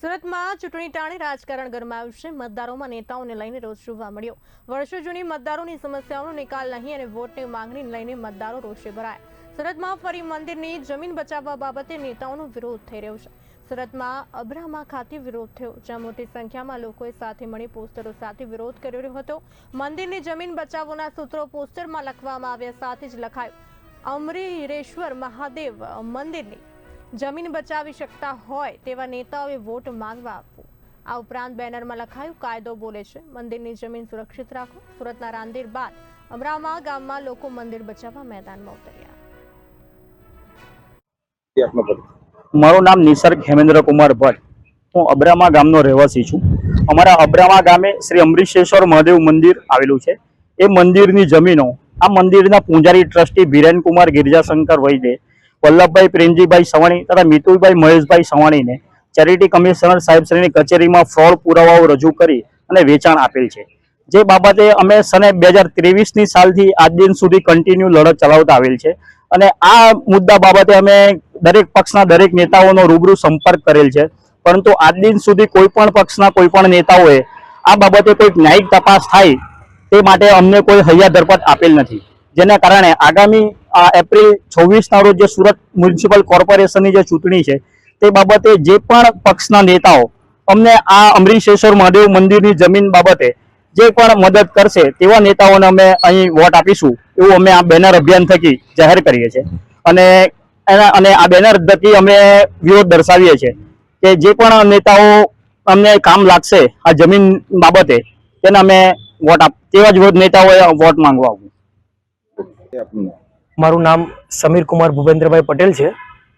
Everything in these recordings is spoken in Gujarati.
સુરતમાં ચૂંટણી ટાણે રાજકારણ ગરમાયું છે। મતદારોમાં નેતાઓને લઈને રોષ જોવા મળ્યો। વર્ષો જૂની મતદારોની સમસ્યાઓનો નિકાલ નહીં અને વોટની માંગણીને લઈને મતદારો રોષે ભરાયા। સુરતમાં ફરી મંદિરની જમીન બચાવવા બાબતે નેતાઓનો વિરોધ થઈ રહ્યો છે। સુરતમાં અબ્રામા ખાતે વિરોધ થયો, જ્યાં મોટી સંખ્યામાં લોકોએ સાથે મળી પોસ્ટરો સાથે વિરોધ કર્યો હતો। મંદિરની જમીન બચાવોના સૂત્રો પોસ્ટરમાં લખવામાં આવ્યા, સાથે જ લખાયું અમરેશ્વર મહાદેવ મંદિરની જમીન બચાવી શકતા હોય તેવા નેતાઓએ વોટ માંગવા આપવો। આ ઉપરાંત બેનરમાં લખાયું કાયદો બોલે છે, મંદિરની જમીન સુરક્ષિત રાખો। સુરતના રાંદેર બાદ અમરામા ગામમાં લોકો મંદિર બચાવવા મેદાનમાં ઉતર્યા। મારું નામ નિસર્ગ હેમેન્દ્ર કુમાર ભટ્ટ, હું અબ્રામા ગામનો રહેવાસી છું। અમારા અબ્રામા ગામે શ્રી અમરેશ્વર મહાદેવ મંદિર આવેલું છે। એ મંદિરની જમીનો આ મંદિરના પૂજારી ટ્રસ્ટી બીરેન કુમાર ગિરજાશંકર વૈદ્ય, વલ્લભભાઈ પ્રેમજીભાઈ સવાણી તથા મિતુલભાઈ મહેશભાઈ સવાણીને ચેરિટી કમિશનર સાહેબશ્રીની કચેરીમાં ફ્રોડ પુરાવાઓ રજૂ કરી અને વેચાણ આપેલ છે। જે બાબતે અમે સને 2023ની સાલથી આજ દિન સુધી કન્ટિન્યુ લડત ચલાવતા આવેલ છે અને આ મુદ્દા બાબતે અમે દરેક પક્ષના દરેક નેતાઓનો રૂબરૂ સંપર્ક કરેલ છે, પરંતુ આજ દિન સુધી કોઈ પણ પક્ષના કોઈ પણ નેતાઓએ આ બાબતે કોઈ ન્યાયિક તપાસ થાય તે માટે અમને કોઈ હૈયા ધરપત આપેલ નથી। જેના કારણે આગામી એપ્રિલ 26ના રોજ જે સુરત મ્યુનિસિપલ કોર્પોરેશનની જે ચૂંટણી છે તે બાબતે જે પણ પક્ષના નેતાઓ અમને આ અમરેશ્વર મહાદેવ મંદિરની જમીન બાબતે જે પણ મદદ કરશે તેવા નેતાઓને અમે અહીં વોટ આપીશું એવું અમે આ બેનર અભિયાન થકી જાહેર કરીએ છીએ અને આ બેનર થકી અમે વિરોધ દર્શાવીએ છીએ કે જે પણ નેતાઓ અમને કામ લાગશે આ જમીન બાબતે તેને અમે વોટ તેવા જ નેતાઓએ વોટ માંગવા આવું। મારું નામ સમીર કુમાર ભૂપેન્દ્રભાઈ પટેલ છે।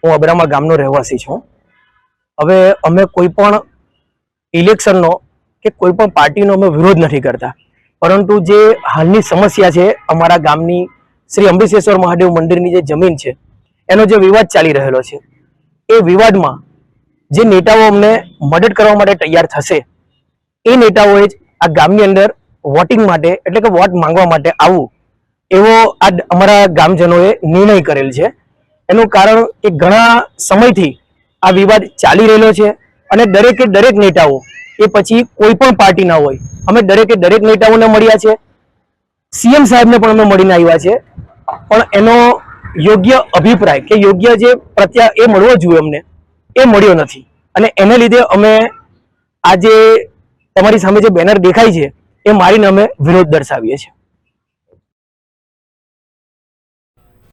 હું અબ્રામા ગામનો રહેવાસી છું। હવે અમે કોઈ પણ ઇલેક્શનનો કે કોઈ પણ પાર્ટીનો અમે વિરોધ નથી કરતા, પરંતુ જે હાલની સમસ્યા છે અમારા ગામની શ્રી અમરેશ્વર મહાદેવ મંદિરની જે જમીન છે એનો જે વિવાદ ચાલી રહેલો છે, એ વિવાદમાં જે નેતાઓ અમને મદદ કરવા માટે તૈયાર થશે એ નેતાઓએ જ આ ગામની અંદર વોટિંગ માટે એટલે કે વોટ માંગવા માટે આવવું એવો આ અમારા ગામજનોએ નિર્ણય કરેલ છે। એનું કારણ કે ઘણા સમયથી આ વિવાદ ચાલી રહેલો છે અને દરેકે દરેક નેતાઓ એ પછી કોઈ પણ પાર્ટીના હોય, અમે દરેકે દરેક નેતાઓને મળ્યા છે, સીએમ સાહેબને પણ અમે મળીને આવ્યા છે, પણ એનો યોગ્ય અભિપ્રાય કે યોગ્ય જે એ મળવો જોઈએ અમને એ મળ્યો નથી અને એને લીધે અમે આ જે તમારી સામે જે બેનર દેખાય છે એ મારીને અમે વિરોધ દર્શાવીએ છીએ।